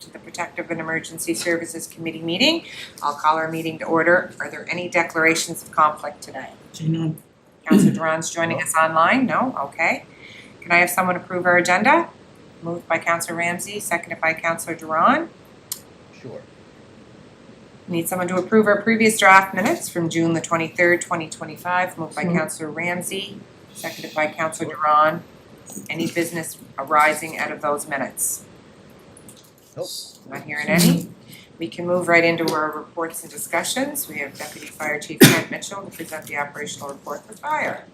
to the Protective and Emergency Services Committee meeting. I'll call our meeting to order. Are there any declarations of conflict today? None. Councillor Duran's joining us online? No? Okay. Can I have someone approve our agenda? Moved by Councillor Ramsay, seconded by Councillor Duran. Sure. Need someone to approve our previous draft minutes from June the 23rd, 2025. Moved by Councillor Ramsay, seconded by Councillor Duran. Any business arising out of those minutes? Nope. Not hearing any. We can move right into our reports and discussions. We have Deputy Fire Chief Kent Mitchell to present the operational report for fire.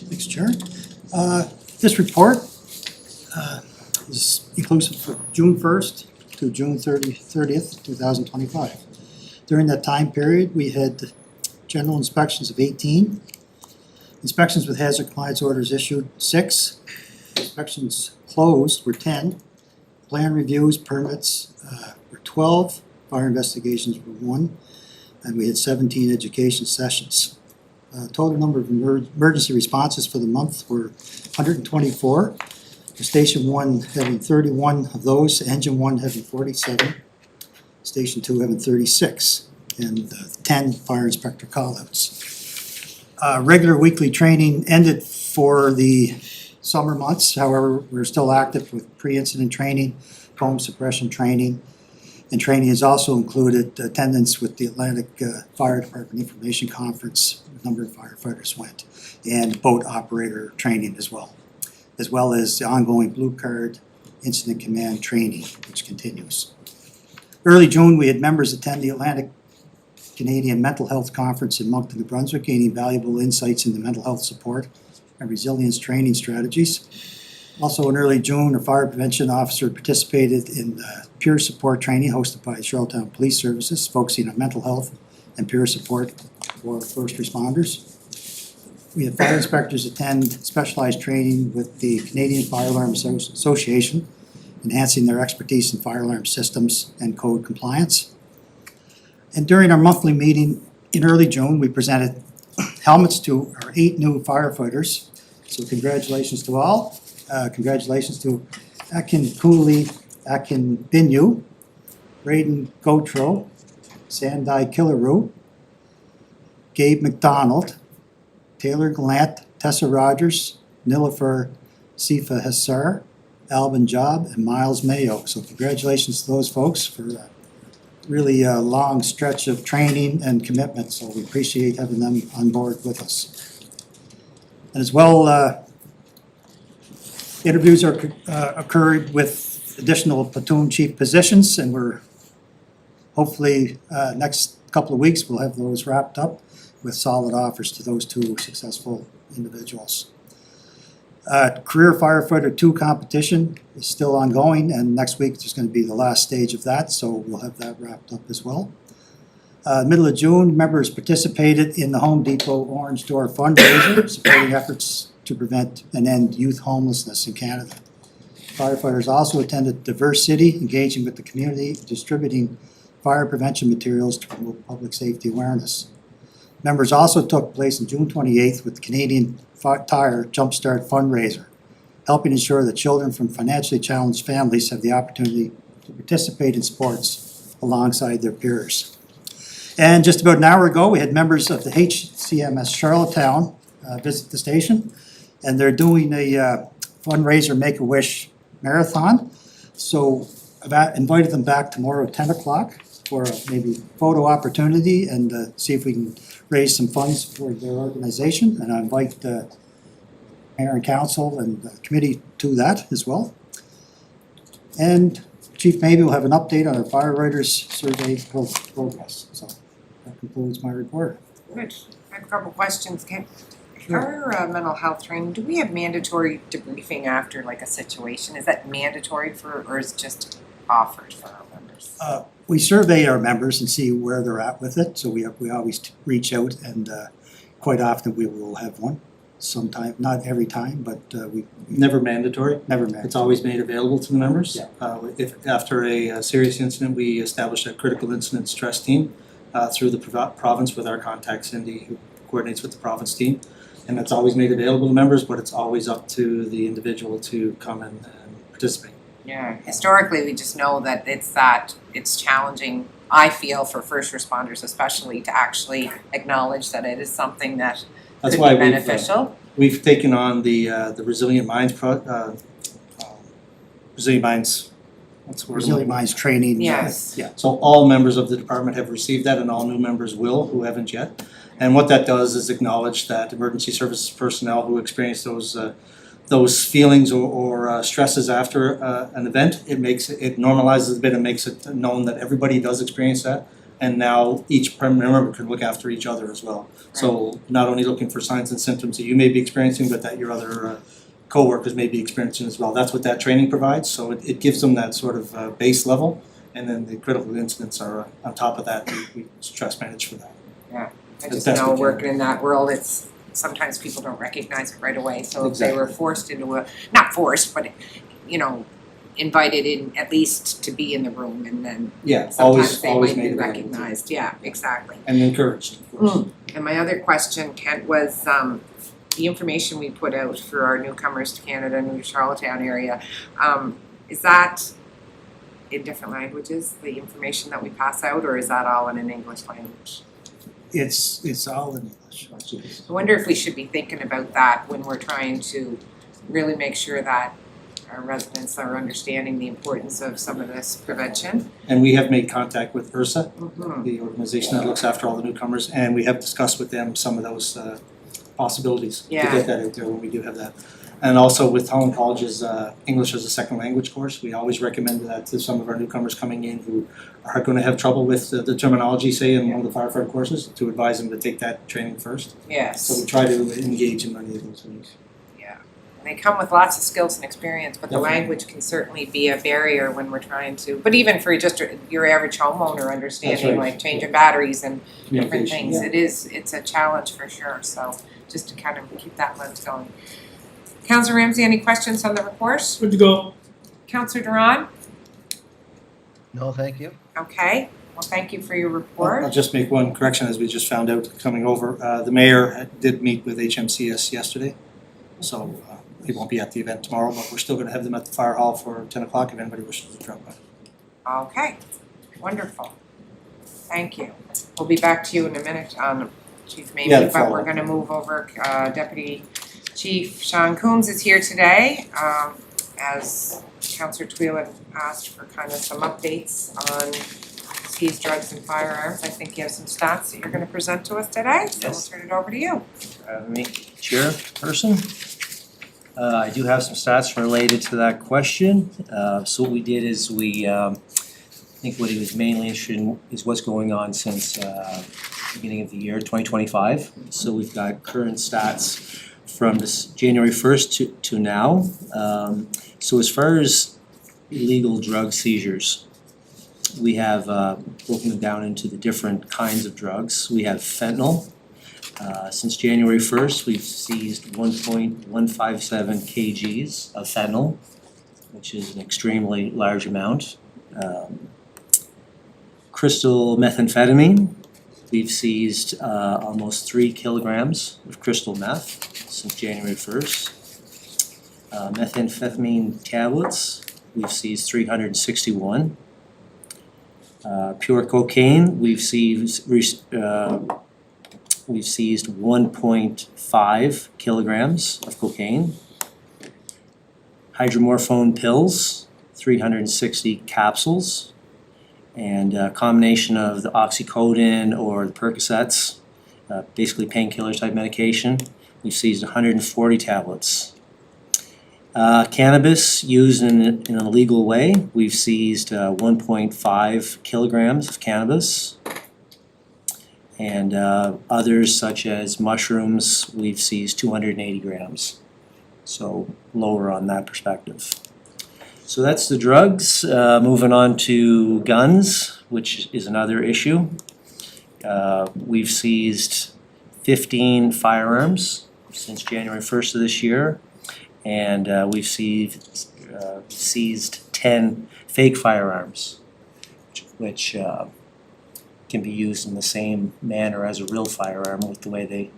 Thanks, Chair. This report is inclusive for June 1st to June 30th, 2025. During that time period, we had general inspections of 18, inspections with hazard compliance orders issued 6, inspections closed were 10, plan reviews, permits were 12, fire investigations were 1, and we had 17 education sessions. Total number of emergency responses for the month were 124, with Station 1 having 31 of those, Engine 1 having 47, Station 2 having 36, and 10 fire inspector callouts. Regular weekly training ended for the summer months. However, we're still active with pre-incident training, foam suppression training, and training has also included attendance with the Atlantic Fire Department Information Conference. A number of firefighters went, and boat operator training as well as the ongoing Blue Card Incident Command training, which continues. Early June, we had members attend the Atlantic Canadian Mental Health Conference in Moncton, New Brunswick, gaining valuable insights into mental health support and resilience training strategies. Also in early June, a fire prevention officer participated in peer support training hosted by Charlottetown Police Services, focusing on mental health and peer support for first responders. We had fire inspectors attend specialized training with the Canadian Firearm Association, enhancing their expertise in fire alarm systems and code compliance. And during our monthly meeting in early June, we presented helmets to our 8 new firefighters. So congratulations to all. Congratulations to Akin Cooley, Akin Binyu, Braden Gotro, Sandai Killaroo, Gabe McDonald, Taylor Gallant, Tessa Rogers, Nilifer Sifa Hassar, Alvin Job, and Miles Mayo. So congratulations to those folks for a really long stretch of training and commitment. So we appreciate having them on board with us. And as well, interviews are occurred with additional platoon chief positions, and we're hopefully next couple of weeks we'll have those wrapped up with solid offers to those 2 successful individuals. Career Firefighter 2 competition is still ongoing, and next week there's going to be the last stage of that, so we'll have that wrapped up as well. Middle of June, members participated in the Home Depot Orange Door fundraiser, supporting efforts to prevent and end youth homelessness in Canada. Firefighters also attended Diverse City, engaging with the community, distributing fire prevention materials to promote public safety awareness. Members also took place on June 28th with the Canadian Tire Jumpstart fundraiser, helping ensure that children from financially challenged families have the opportunity to participate in sports alongside their peers. And just about an hour ago, we had members of the HCMS Charlottetown visit the station, and they're doing a fundraiser Make-A-Wish marathon. So I've invited them back tomorrow at 10 o'clock for maybe photo opportunity and see if we can raise some funds for their organization. And I invite Mayor and Council and the committee to that as well. And Chief maybe will have an update on our firefighters survey progress. So that concludes my report. Good. I have a couple questions. Our mental health training, do we have mandatory debriefing after like a situation? Is that mandatory for, or is it just offered for our members? We survey our members and see where they're at with it. So we always reach out, and quite often we will have one. Sometime, not every time, but we Never mandatory. never met. It's always made available to the members. Yeah. If after a serious incident, we establish a critical incident stress team through the province with our contact Cindy, who coordinates with the province team, and that's always made available to members. But it's always up to the individual to come and participate. Yeah, historically, we just know that it's challenging, I feel, for first responders especially, to actually acknowledge that it is something that That's could why be beneficial. we've taken on the Resilient Minds Resilient Minds, what's the word? Resilient Minds training. Yes. Yeah, so all members of the department have received that and all new members will who haven't yet. And what that does is acknowledge that emergency services personnel who experience those feelings or stresses after an event, it normalizes a bit and makes it known that everybody does experience that. And now each member can look after each other as well. So not only looking for signs and symptoms that you may be experiencing, but that your other coworkers may be experiencing as well. That's what that training provides. So it gives them that sort of base level, and then the critical incidents are on top of that. We stress manage for that. I just know working in that world, it's sometimes people don't recognize it right away. So if they were forced into not forced, but invited in at least to be in the room, and then sometimes they might be recognized. Yeah, exactly. And encouraged, of course. And my other question, Kent, was the information we put out for our newcomers to Canada, New Charlottetown area. Is that in different languages, the information that we pass out, or is that all in an English language? It's all in English. I wonder if we should be thinking about that when we're trying to really make sure that our residents are understanding the importance of some of this prevention. And we have made contact with IRSA, Mm-hmm. the organization that looks after all the newcomers, and we have discussed with them some of those possibilities to get that out there when we do have that. And also with Holland College's English as a second language course, we always recommend that to some of our newcomers coming in who are going to have trouble with the terminology, say in one of the firefighter courses, to advise them to take that training first. Yes. So we try to engage in many of those things. Yeah. And they come with lots of skills and experience, but the Definitely. language can certainly be a barrier when we're trying to, but even for just your average homeowner understanding, right. like changing batteries and different Communication, things, it's a challenge for sure. So just to kind of keep that lens going. Councillor Ramsey, any questions on the report? Good to go. Councillor Duran? No, thank you. Okay, well, thank you for your I'll report. just make one correction as we just found out coming over. The mayor did meet with HMCS yesterday, so he won't be at the event tomorrow, but we're still going to have them at the fire hall for 10 o'clock if anybody wishes to drop by. Okay, wonderful. Thank you. We'll be back to you in a minute on Chief Mamie, Yeah, but we're follow-up. gonna move over. Deputy Chief Sean Coombs is here today. As Councillor Tweel asked for kind of some updates on skis, drugs and firearms. I think you have some stats that you're gonna present to us today, so we'll Yes. turn it over to you. Me, Chairperson. I do have some stats related to that question. So what we did is I think what he was mainly interested in is what's going on since beginning of the year, 2025. So we've got current stats from this January 1st to now. So as far as illegal drug seizures, we have broken them down into the different kinds of drugs. We have fentanyl. Since January 1st, we've seized 1.157 kgs of fentanyl, which is an extremely large amount. Crystal methamphetamine, we've seized almost 3 kilograms of crystal meth since January 1st. Methamphetamine tablets, we've seized 361. Pure cocaine, we've seized 1.5 kilograms of cocaine. Hydromorphone pills, 360 capsules. And a combination of the oxycodone or the Percocets, basically painkiller type medication, we've seized 140 tablets. Cannabis used in an illegal way, we've seized 1.5 kilograms of cannabis. And others such as mushrooms, we've seized 280 grams. So lower on that perspective. So that's the drugs. Moving on to guns, which is another issue. We've seized 15 firearms since January 1st of this year. And we've seized 10 fake firearms, which can be used in the same manner as a real firearm with the way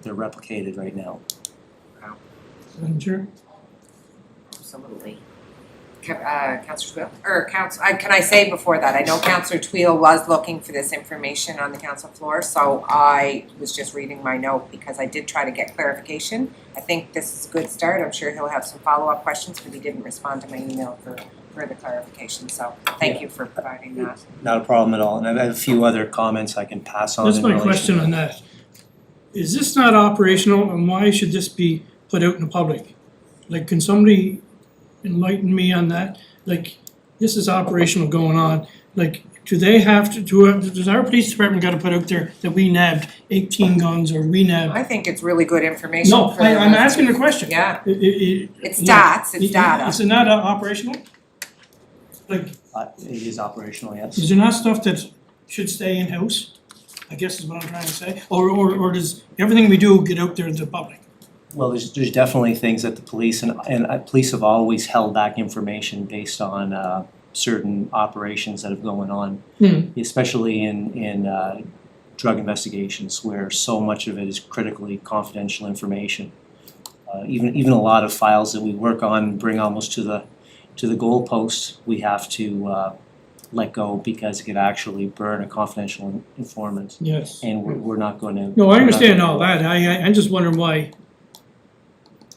they're replicated right now. Madam Chair. Absolutely. Councillor Twill, can I say before that, I know Councillor Twill was looking for this information on the council floor, so I was just reading my note because I did try to get clarification. I think this is a good start, I'm sure he'll have some follow-up questions, but he didn't respond to my email for further clarification, so thank you for providing that. Not a problem at all, and I have a few other comments I can pass on. That's in my relation question to on that. Is this not operational, and why should this be put out in the public? Like, can somebody enlighten me on that? Like, this is operational going on, like, do they have to, does our police department gotta put out there that we nabbed 18 guns, or we nabbed? I think it's really good information No, for the I'm residents. asking a question. Yeah, It's it's stats, it's data. Is it not operational? Like, It is operational, yes. is there not stuff that should stay in-house? I guess is what I'm trying to say, or does everything we do get out there to the public? Well, there's definitely things that the police and police have always held back information based on certain operations that have going on, especially in drug investigations where so much of it is critically confidential information. Even a lot of files that we work on and bring almost to the goalpost, we have to let go because it could actually burn a confidential informant, Yes. and we're not going to. No, I understand all that, I'm just wondering why,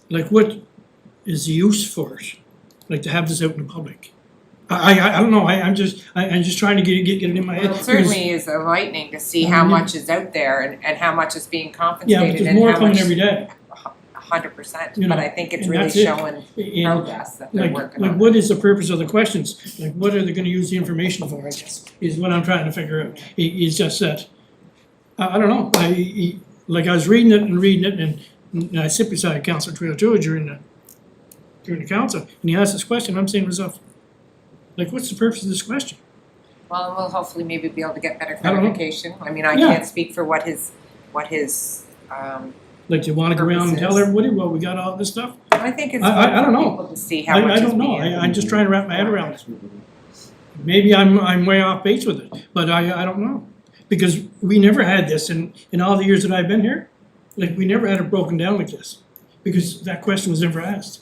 like, what is the use for it? Like, to have this out in the public? I don't know, I'm just trying to get it in my head. Well, it certainly is enlightening to see how much is out there and how much is being Yeah, but compensated there's and more how coming much, every day. 100%, You know, but I think it's and really that's it. showing And, progress that they're working like, on. what is the purpose of the questions? Like, what are they gonna use the information for, I guess, is what I'm trying to figure out. It's just that, I don't know, like, I was reading it, and I sit beside Councillor Trio too during the council, and he asked this question, I'm saying to myself, like, what's the purpose of this question? Well, we'll hopefully maybe be able to get better don't know. clarification. I mean, I Yeah. can't speak for what his, Like, you wanna go around and tell Purposes. everybody, well, we got all this stuff? I think it's I good don't for know. people to see how much I is don't know, being. I'm just trying to wrap my head around it. Maybe I'm way off base with it, but I don't know. Because we never had this in all the years that I've been here. Like, we never had it broken down like this, because that question was never asked.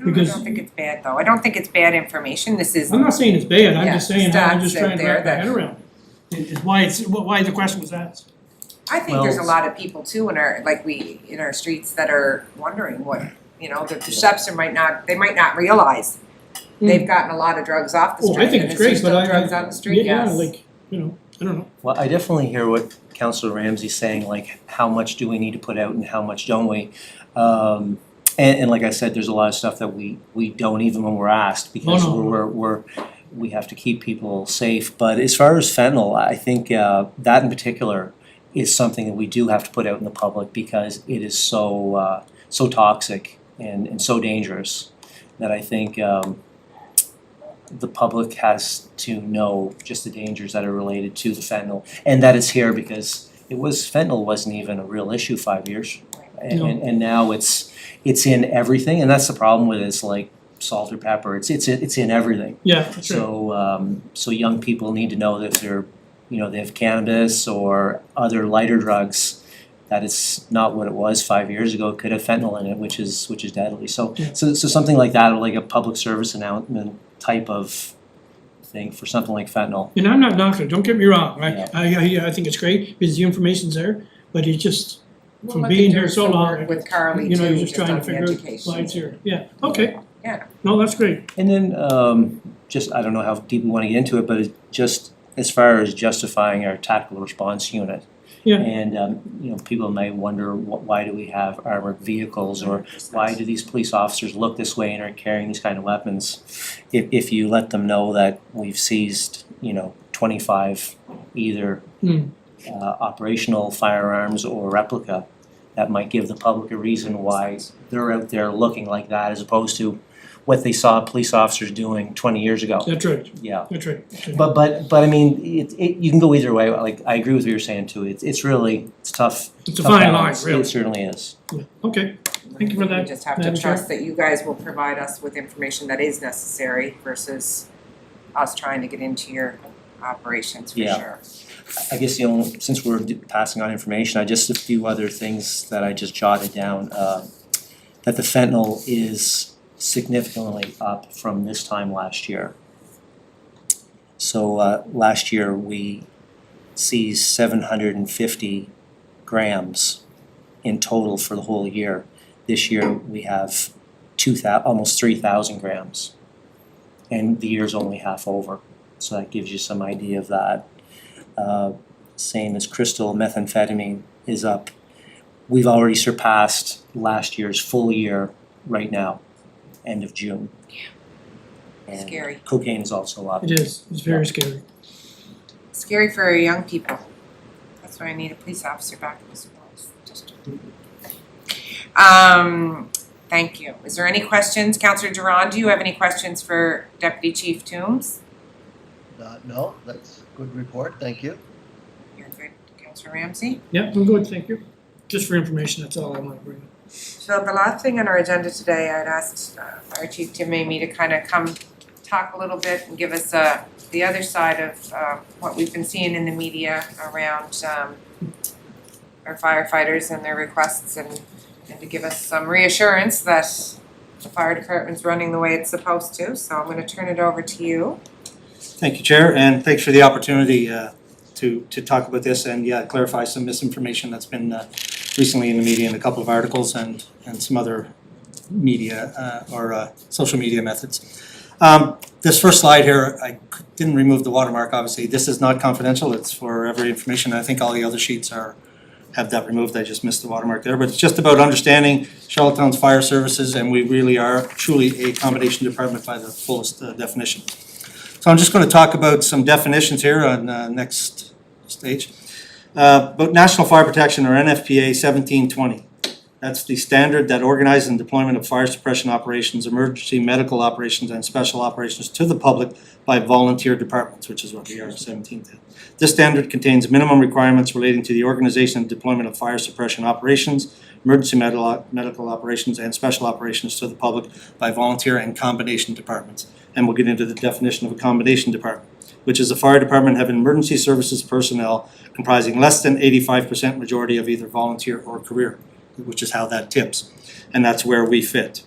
No, I because- don't think it's bad though. I don't think it's bad information. This is, I'm not saying it's bad, I'm Yeah, just saying, I'm stats just out trying to there wrap my that- head around it. Is why the question was asked. I think there's a Well- lot of people too in our streets that are wondering what, the chefs might not realize. They've gotten a lot of drugs off the Oh, street I think and it's is there great, still but drugs on the street? yeah, Yes. like, I don't know. Well, I definitely hear what Councillor Ramsey's saying, like, how much do we need to put out and how much don't we? And like I said, there's a lot of stuff that we don't even when we're asked, because no. we have to keep people safe. But as far as fentanyl, I think that in particular is something that we do have to put out in the public, because it is so toxic and so dangerous that I think the public has to know just the dangers that are related to the fentanyl, and that it's here because fentanyl wasn't even a real issue 5 years. No. And now it's in everything, and that's the problem with it, it's like salt or pepper, it's in everything. Yeah, that's right. So young people need to know that if they're, they have cannabis or other lighter drugs, that it's not what it was 5 years ago. It could have fentanyl in it, which is deadly. So Yeah. so something like that, or like a public service announcement type of thing for something like fentanyl. And I'm not knocking it, don't get me wrong, Yeah. I think it's great, because the information's there, but it's just, We'll from look being into here so some long, work with Carly you're too, just trying to on the figure out education. why it's here, yeah, okay. Yeah. No, that's great, And then just, I don't know how deep we wanna get into it, but it's just as far as justifying our tactical response unit. Yeah. And people may wonder, why do we have armored vehicles, or why do these police officers look this way and are carrying these kind of weapons? If you let them know that we've seized, 25 either operational firearms or replica, that might give the public a reason why they're out there looking like that, as opposed to what they saw police officers doing 20 years ago. that's right, Yeah. that's right. But I mean, you can go either way. Like, I agree with what you're saying too. It's tough. It's a tough fine line, balance. really. It certainly is. Yeah, okay, thank you for We that. just have to Madam Chair. trust that you guys will provide us with information that is necessary versus us trying to get into your operations for Yeah. sure. I guess since we're passing on information, just a few other things that I just jotted down. That the fentanyl is significantly up from this time last year. So last year we seized 750 grams in total for the whole year. This year we have almost 3,000 grams, and the year's only half over. So that gives you some idea of that. Same as crystal methamphetamine is up. We've already surpassed last year's full year right now, end of June. And Scary. cocaine is also up. It is, it's very scary. Scary for our young people. That's why I need a police officer back in the schools. Thank you. Is there any questions? Councillor Duran, do you have any questions for Deputy Chief Toombs? No, that's a good report, thank you. You're good, Councillor Ramsey? Yeah, I'm good, thank you. Just for information, that's all I want to bring. So the last thing on our agenda today, I'd asked Fire Chief Tim Mamie to kind of come talk a little bit and give us the other side of what we've been seeing in the media around our firefighters and their requests, and to give us some reassurance that the fire department's running the way it's supposed to. So I'm going to turn it over to you. Thank you, Chair, and thanks for the opportunity to talk about this and clarify some misinformation that's been recently in the media in a couple of articles and some other media or social media methods. This first slide here, I didn't remove the watermark, obviously. This is not confidential, it's for every information. I think all the other sheets have that removed. I just missed the watermark there, but it's just about understanding Charlottetown's fire services, and we really are truly a combination department by the fullest definition. So I'm just going to talk about some definitions here on next stage. About National Fire Protection, or NFPA 1720. That's the standard that organizes the deployment of fire suppression operations, emergency medical operations, and special operations to the public by volunteer departments, which is what we are, 1710. This standard contains minimum requirements relating to the organization and deployment of fire suppression operations, emergency medical operations, and special operations to the public by volunteer and combination departments. And we'll get into the definition of a combination department, which is a fire department having emergency services personnel comprising less than 85% majority of either volunteer or career, which is how that tips. And that's where we fit.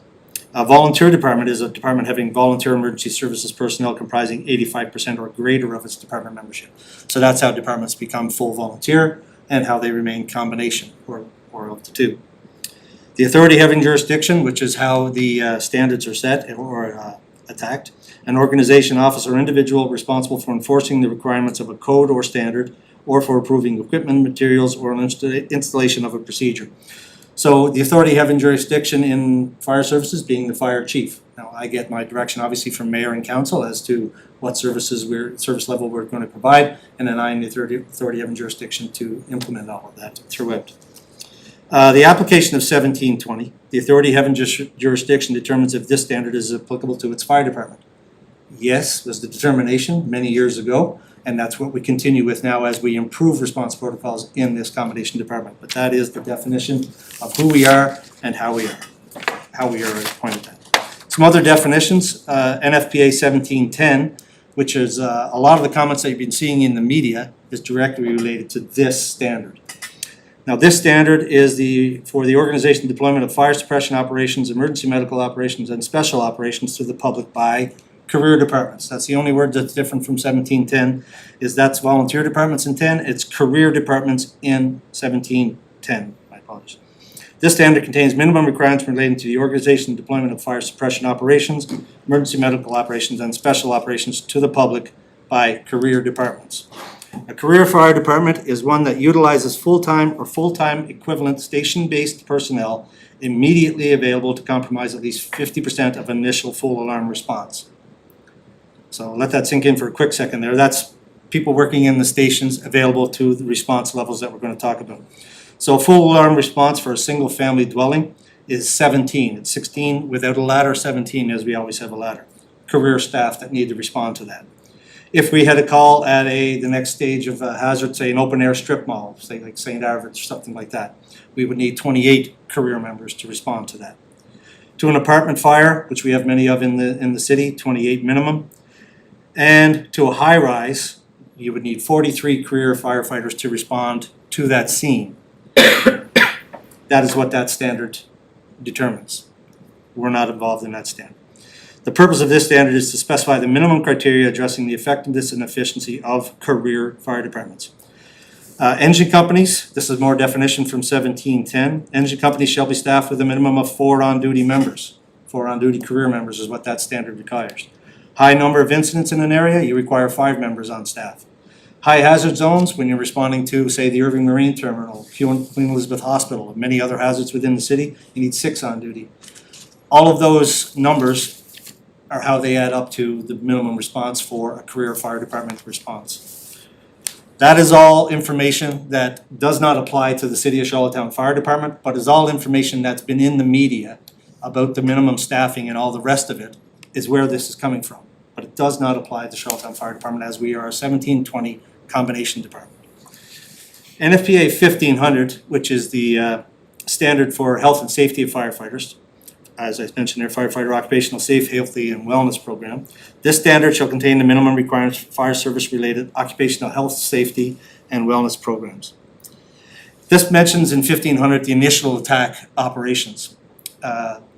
A volunteer department is a department having volunteer emergency services personnel comprising 85% or greater of its department membership. So that's how departments become full volunteer and how they remain combination or of the two. The authority having jurisdiction, which is how the standards are set or attacked. An organization, office, or individual responsible for enforcing the requirements of a code or standard, or for approving equipment, materials, or installation of a procedure. So the authority having jurisdiction in fire services being the fire chief. Now I get my direction obviously from mayor and council as to what service level we're going to provide, and then I am the authority having jurisdiction to implement all of that throughout. The application of 1720, the authority having jurisdiction determines if this standard is applicable to its fire department. Yes, was the determination many years ago, and that's what we continue with now as we improve response protocols in this combination department. But that is the definition of who we are and how we are appointed at. Some other definitions, NFPA 1710, which is a lot of the comments that you've been seeing in the media is directly related to this standard. Now this standard is for the organization and deployment of fire suppression operations, emergency medical operations, and special operations to the public by career departments. That's the only word that's different from 1710, is that's volunteer departments in 10, it's career departments in 1710, my apologies. This standard contains minimum requirements relating to the organization and deployment of fire suppression operations, emergency medical operations, and special operations to the public by career departments. A career fire department is one that utilizes full-time or full-time equivalent station-based personnel immediately available to compromise at least 50% of initial full alarm response. So let that sink in for a quick second there. That's people working in the stations available to the response levels that we're going to talk about. So full alarm response for a single family dwelling is 17. It's 16 without a ladder, 17 as we always have a ladder. Career staff that need to respond to that. If we had a call at the next stage of a hazard, say an open air strip mall, say like St. Arvid's or something like that, we would need 28 career members to respond to that. To an apartment fire, which we have many of in the city, 28 minimum. And to a high rise, you would need 43 career firefighters to respond to that scene. That is what that standard determines. We're not involved in that standard. The purpose of this standard is to specify the minimum criteria addressing the effectiveness and efficiency of career fire departments. Engine companies, this is more definition from 1710. Engine companies shall be staffed with a minimum of 4 on-duty members. 4 on-duty career members is what that standard requires. High number of incidents in an area, you require 5 members on staff. High hazard zones, when you're responding to, say, the Irving Marine Terminal, Queen Elizabeth Hospital, and many other hazards within the city, you need 6 on duty. All of those numbers are how they add up to the minimum response for a career fire department response. That is all information that does not apply to the City of Charlottetown Fire Department, but is all information that's been in the media about the minimum staffing and all the rest of it is where this is coming from. But it does not apply to Charlottetown Fire Department as we are a 1720 combination department. NFPA 1500, which is the standard for health and safety of firefighters, as I mentioned there, firefighter occupational safe, healthy, and wellness program. This standard shall contain the minimum requirements for fire service related occupational health, safety, and wellness programs. This mentions in 1500 the initial attack operations.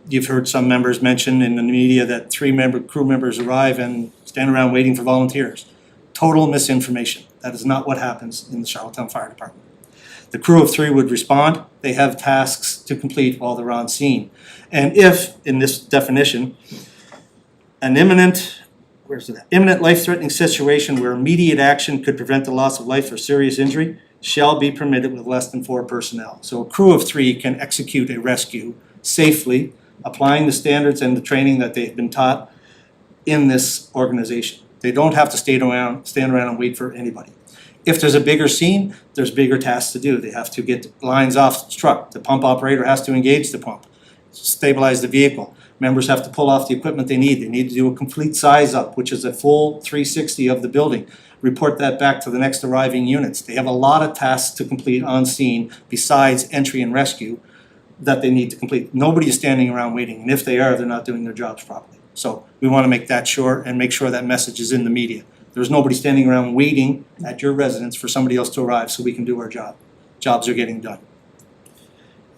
You've heard some members mention in the media that 3 crew members arrive and stand around waiting for volunteers. Total misinformation. That is not what happens in the Charlottetown Fire Department. The crew of 3 would respond. They have tasks to complete while they're on scene. And if, in this definition, an imminent life-threatening situation where immediate action could prevent the loss of life or serious injury shall be permitted with less than 4 personnel. So a crew of 3 can execute a rescue safely, applying the standards and the training that they've been taught in this organization. They don't have to stand around and wait for anybody. If there's a bigger scene, there's bigger tasks to do. They have to get lines off the truck. The pump operator has to engage the pump, stabilize the vehicle. Members have to pull off the equipment they need. They need to do a complete size up, which is a full 360 of the building. Report that back to the next arriving units. They have a lot of tasks to complete on scene besides entry and rescue that they need to complete. Nobody is standing around waiting, and if they are, they're not doing their jobs properly. So we want to make that sure and make sure that message is in the media. There's nobody standing around waiting at your residence for somebody else to arrive so we can do our job. Jobs are getting done.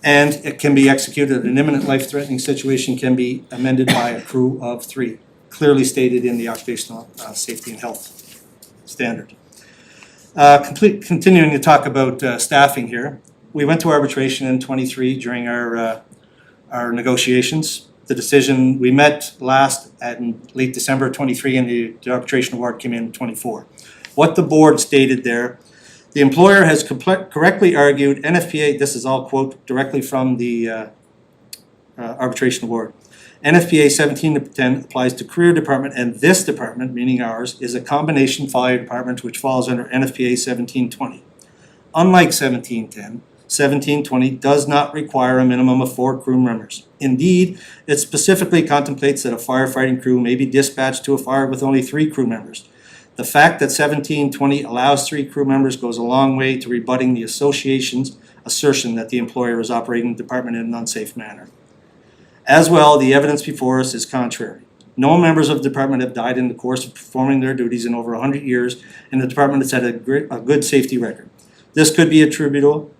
And it can be executed. An imminent life-threatening situation can be amended by a crew of 3, clearly stated in the occupational safety and health standard. Continuing to talk about staffing here, we went to arbitration in 23 during our negotiations. The decision, we met last in late December 23 and the arbitration award came in 24. What the board stated there, the employer has correctly argued NFPA, this is all quote directly from the arbitration award. NFPA 1710 applies to career department, and this department, meaning ours, is a combination fire department which falls under NFPA 1720. Unlike 1710, 1720 does not require a minimum of 4 crew members. Indeed, it specifically contemplates that a firefighting crew may be dispatched to a fire with only 3 crew members. The fact that 1720 allows 3 crew members goes a long way to rebutting the association's assertion that the employer is operating the department in an unsafe manner. As well, the evidence before us is contrary. No members of the department have died in the course of performing their duties in over 100 years, and the department has had a good safety record. This could be attributable,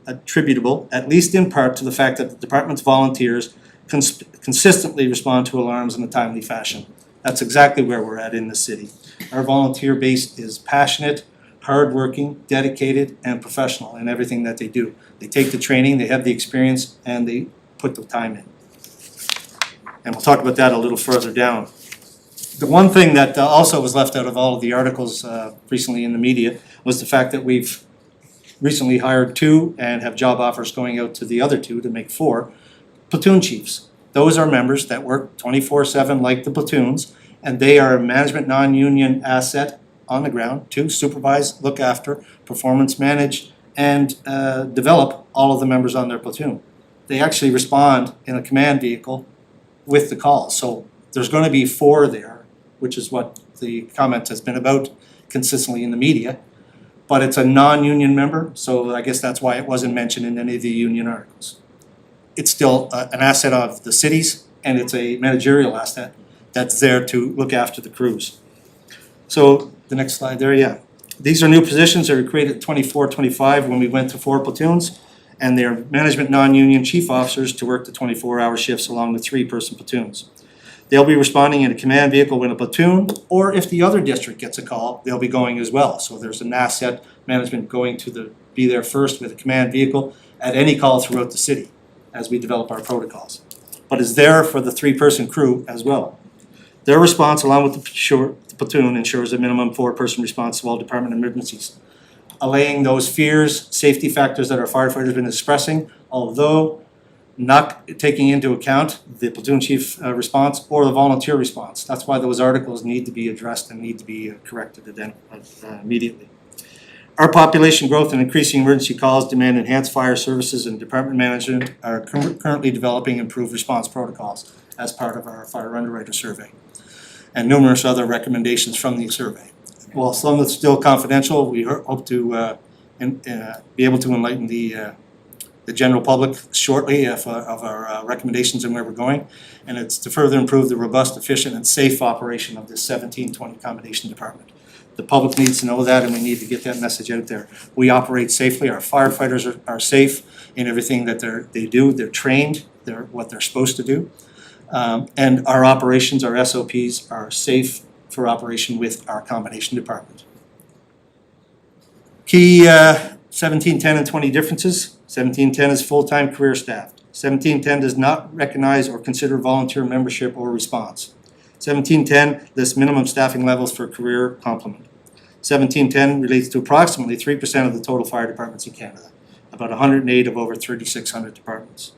at least in part, to the fact that the department's volunteers consistently respond to alarms in a timely fashion. That's exactly where we're at in the city. Our volunteer base is passionate, hardworking, dedicated, and professional in everything that they do. They take the training, they have the experience, and they put the time in. And we'll talk about that a little further down. The one thing that also was left out of all of the articles recently in the media was the fact that we've recently hired 2 and have job offers going out to the other 2 to make 4 platoon chiefs. Those are members that work 24/7 like the platoons, and they are a management non-union asset on the ground to supervise, look after, performance manage, and develop all of the members on their platoon. They actually respond in a command vehicle with the call. So there's going to be 4 there, which is what the comment has been about consistently in the media. But it's a non-union member, so I guess that's why it wasn't mentioned in any of the union articles. It's still an asset of the cities, and it's a managerial asset that's there to look after the crews. So the next slide there, yeah. These are new positions that were created at 24-25 when we went to 4 platoons, and their management non-union chief officers to work the 24-hour shifts along with 3-person platoons. They'll be responding in a command vehicle when a platoon, or if the other district gets a call, they'll be going as well. So there's an asset management going to be there first with a command vehicle at any call throughout the city as we develop our protocols. But is there for the 3-person crew as well. Their response, along with the platoon, ensures a minimum 4-person response to all department emergencies, allaying those fears, safety factors that our firefighters have been expressing, although not taking into account the platoon chief response or the volunteer response. That's why those articles need to be addressed and need to be corrected immediately. Our population growth and increasing emergency calls demand enhanced fire services, and department management are currently developing improved response protocols as part of our fire underwriter survey, and numerous other recommendations from the survey. While some is still confidential, we hope to be able to enlighten the general public shortly of our recommendations and where we're going. And it's to further improve the robust, efficient, and safe operation of this 1720 Combination Department. The public needs to know that, and we need to get that message out there. We operate safely. Our firefighters are safe in everything that they do. They're trained. They're what they're supposed to do. And our operations, our SOPs, are safe for operation with our Combination Department. Key 1710 and 20 differences. 1710 is full-time career staff. 1710 does not recognize or consider volunteer membership or response. 1710 lists minimum staffing levels for career complement. 1710 relates to approximately 3% of the total fire departments in Canada, about 108 of over 3,600 departments.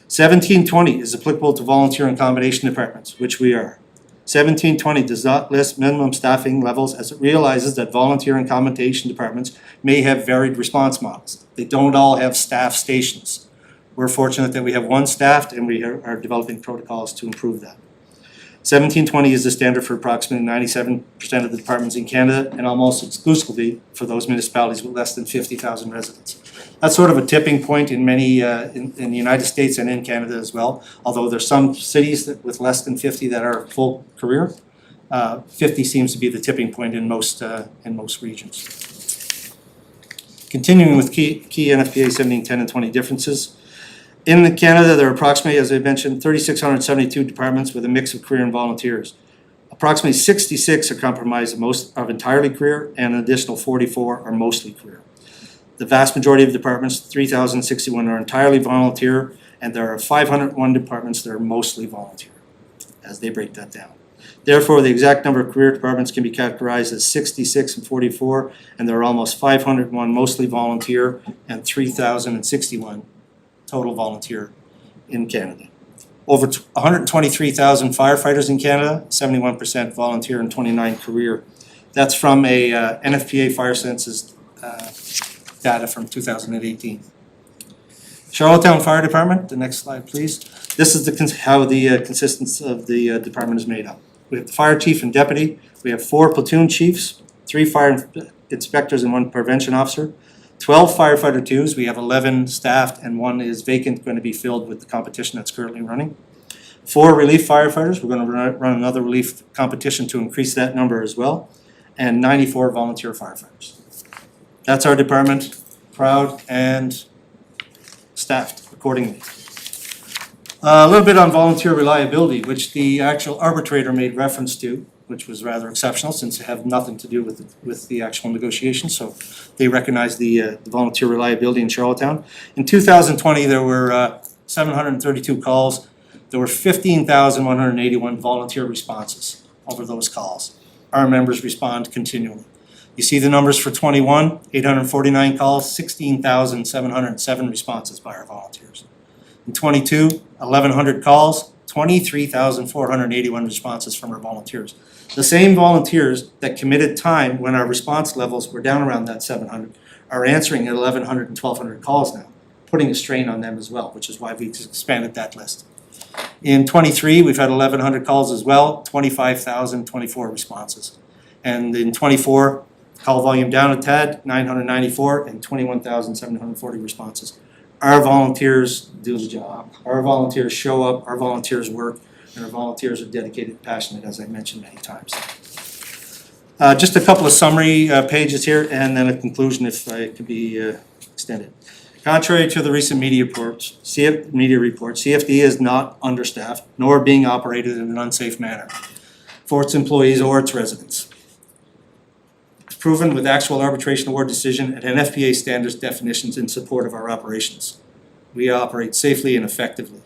1720 is applicable to volunteer and combination departments, which we are. 1720 does not list minimum staffing levels, as it realizes that volunteer and combination departments may have varied response models. They don't all have staff stations. We're fortunate that we have one staffed, and we are developing protocols to improve that. 1720 is the standard for approximately 97% of the departments in Canada, and almost exclusively for those municipalities with less than 50,000 residents. That's sort of a tipping point in many in the United States and in Canada as well. Although there's some cities with less than 50 that are full career, 50 seems to be the tipping point in most regions. Continuing with key NFPA 1710 and 20 differences. In Canada, there are approximately, as I mentioned, 3,672 departments with a mix of career and volunteers. Approximately 66 are comprised of entirely career, and an additional 44 are mostly career. The vast majority of departments, 3,061, are entirely volunteer, and there are 501 departments that are mostly volunteer, as they break that down. Therefore, the exact number of career departments can be categorized as 66 and 44, and there are almost 501 mostly volunteer and 3,061 total volunteer in Canada. Over 123,000 firefighters in Canada, 71% volunteer and 29 career. That's from a NFPA Fire Census data from 2018. Charlottetown Fire Department, the next slide please. This is how the consistency of the department is made up. We have the fire chief and deputy. We have 4 platoon chiefs, 3 fire inspectors and 1 prevention officer. 12 firefighter 2s, we have 11 staffed, and 1 is vacant, going to be filled with the competition that's currently running. 4 relief firefighters, we're going to run another relief competition to increase that number as well, and 94 volunteer firefighters. That's our department, proud and staffed accordingly. A little bit on volunteer reliability, which the actual arbitrator made reference to, which was rather exceptional since it had nothing to do with the actual negotiations. So they recognized the volunteer reliability in Charlottetown. In 2020, there were 732 calls. There were 15,181 volunteer responses over those calls. Our members respond continually. You see the numbers for 21, 849 calls, 16,707 responses by our volunteers. In 22, 1,100 calls, 23,481 responses from our volunteers. The same volunteers that committed time when our response levels were down around that 700 are answering at 1,100 and 1,200 calls now, putting a strain on them as well, which is why we've expanded that list. In 23, we've had 1,100 calls as well, 25,024 responses. And in 24, call volume down a tad, 994 and 21,740 responses. Our volunteers do the job. Our volunteers show up, our volunteers work, and our volunteers are dedicated and passionate, as I mentioned many times. Just a couple of summary pages here, and then a conclusion if it could be extended. Contrary to the recent media reports, CFD is not understaffed nor being operated in an unsafe manner for its employees or its residents. It's proven with actual arbitration award decision and NFPA standards definitions in support of our operations. We operate safely and effectively.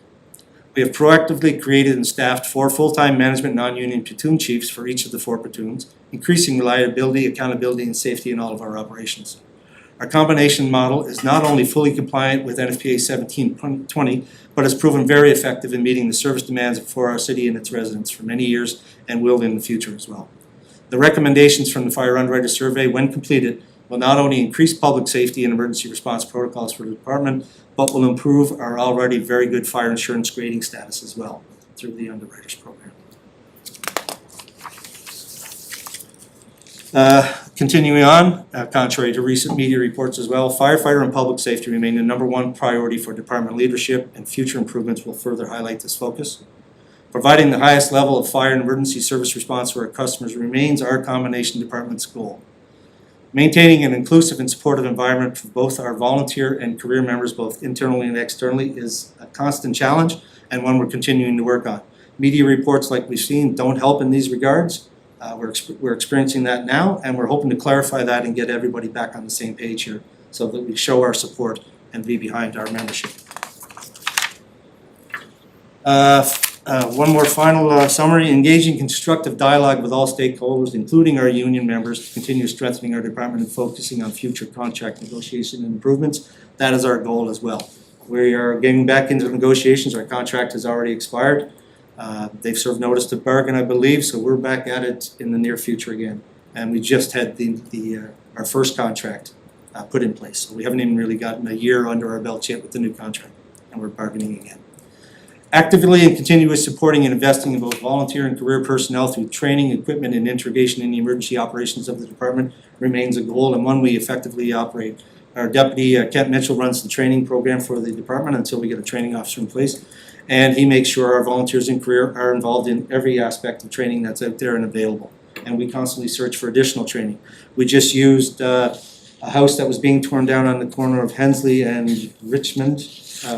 We have proactively created and staffed 4 full-time management non-union platoon chiefs for each of the 4 platoons, increasing reliability, accountability, and safety in all of our operations. Our combination model is not only fully compliant with NFPA 1720, but has proven very effective in meeting the service demands for our city and its residents for many years and will in the future as well. The recommendations from the Fire Underwriter Survey, when completed, will not only increase public safety and emergency response protocols for the department, but will improve our already very good fire insurance grading status as well through the Underwriters Program. Continuing on, contrary to recent media reports as well, firefighter and public safety remain the #1 priority for department leadership, and future improvements will further highlight this focus. Providing the highest level of fire and emergency service response to our customers remains our combination department's goal. Maintaining an inclusive and supportive environment for both our volunteer and career members, both internally and externally, is a constant challenge and one we're continuing to work on. Media reports like we've seen don't help in these regards. We're experiencing that now, and we're hoping to clarify that and get everybody back on the same page here so that we show our support and be behind our membership. One more final summary. Engaging constructive dialogue with all stakeholders, including our union members, to continue strengthening our department and focusing on future contract negotiation and improvements. That is our goal as well. We are getting back into negotiations. Our contract has already expired. They've served notice to bargain, I believe, so we're back at it in the near future again. And we just had our first contract put in place. So we haven't even really gotten a year under our belt yet with the new contract, and we're bargaining again. Actively and continuously supporting and investing in both volunteer and career personnel through training, equipment, and integration in the emergency operations of the department remains a goal and one we effectively operate. Our deputy, Kent Mitchell, runs the training program for the department until we get a training officer in place. And he makes sure our volunteers and career are involved in every aspect of training that's out there and available. And we constantly search for additional training. We just used a house that was being torn down on the corner of Hensley and Richmond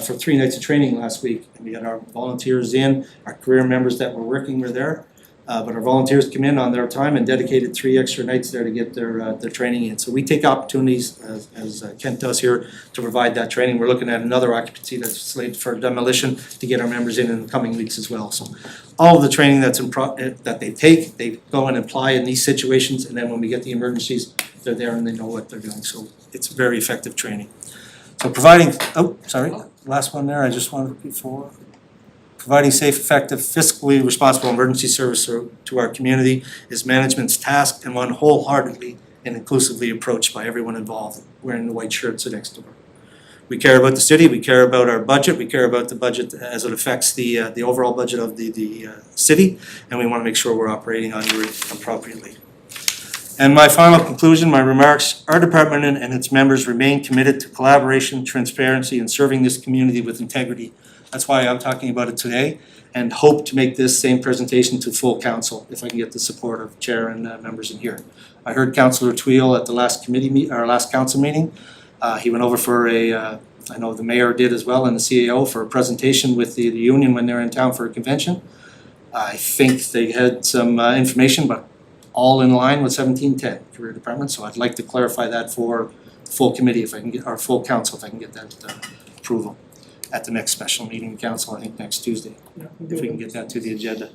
for 3 nights of training last week. And we had our volunteers in, our career members that were working were there. But our volunteers come in on their time and dedicated 3 extra nights there to get their training in. So we take opportunities, as Kent does here, to provide that training. We're looking at another occupancy that's slated for demolition to get our members in the coming weeks as well. So all of the training that they take, they go and apply in these situations, and then when we get the emergencies, they're there and they know what they're doing. So it's very effective training. So last one there, I just wanted before. Providing safe, effective, fiscally responsible emergency service to our community is management's task and one wholeheartedly and inclusively approached by everyone involved, wearing the white shirts next door. We care about the city, we care about our budget, we care about the budget as it affects the overall budget of the city, and we want to make sure we're operating under it appropriately. And my final conclusion, my remarks, our department and its members remain committed to collaboration, transparency, and serving this community with integrity. That's why I'm talking about it today, and hope to make this same presentation to full council if I can get the support of chair and members in here. I heard Councillor Tweel at the last last council meeting. He went over for I know the mayor did as well, and the CAO for a presentation with the union when they're in town for a convention. I think they had some information, but all in line with 1710 career department. So I'd like to clarify that for full committee if I can get, or full council if I can get that approval at the next special meeting of council, I think next Tuesday, if we can get that to the agenda.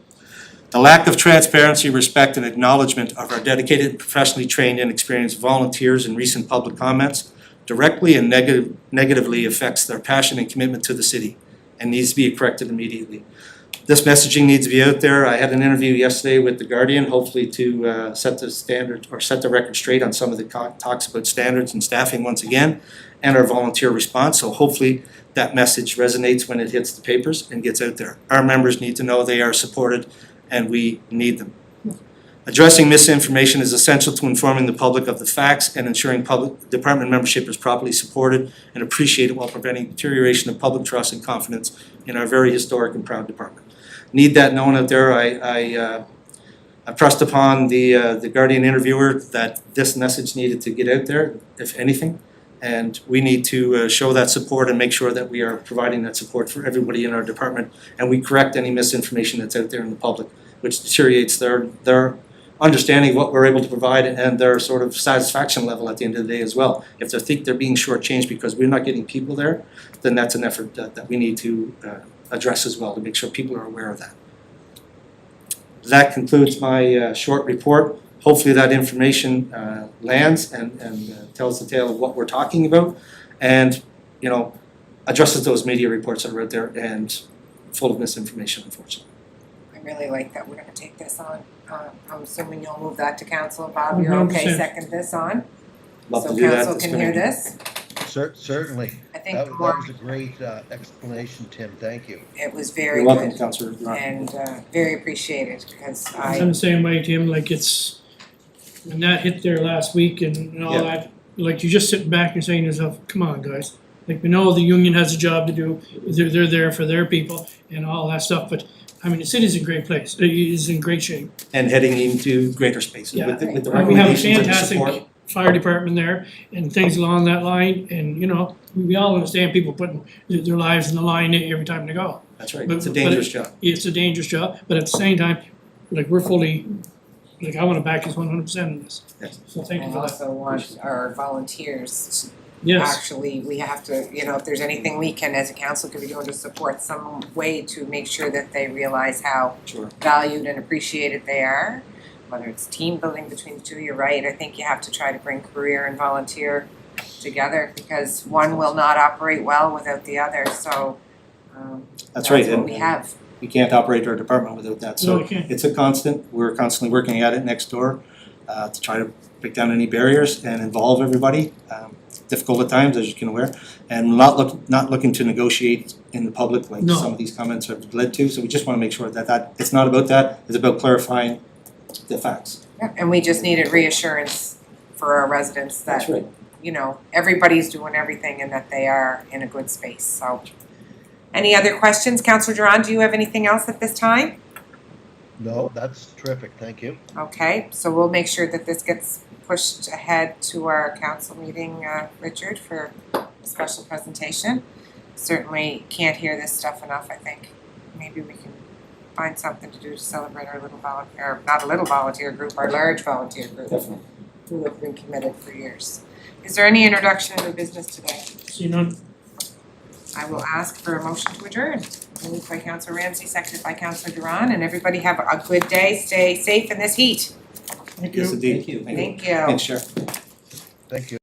The lack of transparency, respect, and acknowledgement of our dedicated, professionally trained, and experienced volunteers in recent public comments directly and negatively affects their passion and commitment to the city and needs to be corrected immediately. This messaging needs to be out there. I had an interview yesterday with the Guardian, hopefully to set the standard or set the record straight on some of the talks about standards and staffing once again, and our volunteer response. So hopefully that message resonates when it hits the papers and gets out there. Our members need to know they are supported and we need them. Addressing misinformation is essential to informing the public of the facts and ensuring public department membership is properly supported and appreciated while preventing deterioration of public trust and confidence in our very historic and proud department. Need that known out there. I pressed upon the Guardian interviewer that this message needed to get out there, if anything, And we need to show that support and make sure that we are providing that support for everybody in our department. And we correct any misinformation that's out there in the public, which deteriorates their understanding of what we're able to provide and their sort of satisfaction level at the end of the day as well. If they think they're being shortchanged because we're not getting people there, then that's an effort that we need to address as well, to make sure people are aware of that. That concludes my short report. Hopefully that information lands and tells the tale of what we're talking about, and addresses those media reports that are out there and full of misinformation, unfortunately. I really like that we're gonna take this on. I'm assuming you'll move that to council. Bob, you're okay 100%. second this on? Love to So do that. council It's can gonna hear be- this? Certainly. I think That the that more, was a great explanation, Tim, thank you. it was very You're welcome, good Councillor Ron. and very appreciated because I'm the same way, Tim, like it's, when that hit there last week and all Yeah. that, like you're just sitting back and saying to yourself, come on, guys. Like we know the union has a job to do, they're there for their people and all that stuff, but I mean, the city's in great place, it is in great shape. And heading into greater spaces Yeah. with the We have a recommendations and the support. fantastic fire department there and things along that line and we all understand people putting their lives in the line every time they go. That's right, But- it's a but dangerous job. It's a dangerous job, but at the same time, like we're fully, like I wanna back us 100% in this. Yes. So thank you and for that. also want our volunteers to Yes, actually, we have to, if there's anything we can as a council could be doing to support some way to make sure that they realize how Sure. valued and appreciated they are, whether it's team building between the two, you're right, I think you have to try to bring career and volunteer together because one will not operate well without the other, so That's right, what and we have. we can't operate our department without that, No, so we can't. it's a constant, we're constantly working at it next door to try to break down any barriers and involve everybody. Difficult at times, as you can aware, and not looking to negotiate in the public like No. some of these comments have led to, so we just wanna make sure that it's not about that, it's about clarifying the facts. Yeah, and we just needed reassurance for our residents that, right. everybody's doing everything and that they are in a good space, so. Any other questions? Councillor Duran, do you have anything else at this time? No, that's terrific, thank you. Okay, so we'll make sure that this gets pushed ahead to our council meeting, Richard, for a special presentation. Certainly can't hear this stuff enough, I think. Maybe we can find something to do to celebrate our little volunteer, not a little volunteer group, our large volunteer group. Definitely. Who have been committed for years. Is there any introduction of the business today? see none, I will ask for a motion to adjourn. Moved by Councillor Ramsey, seconded by Councillor Duran, and everybody have a good day, stay safe in this heat. thank you. Yes, indeed. Thank you. Thank you. Thanks, Chair. Thank you.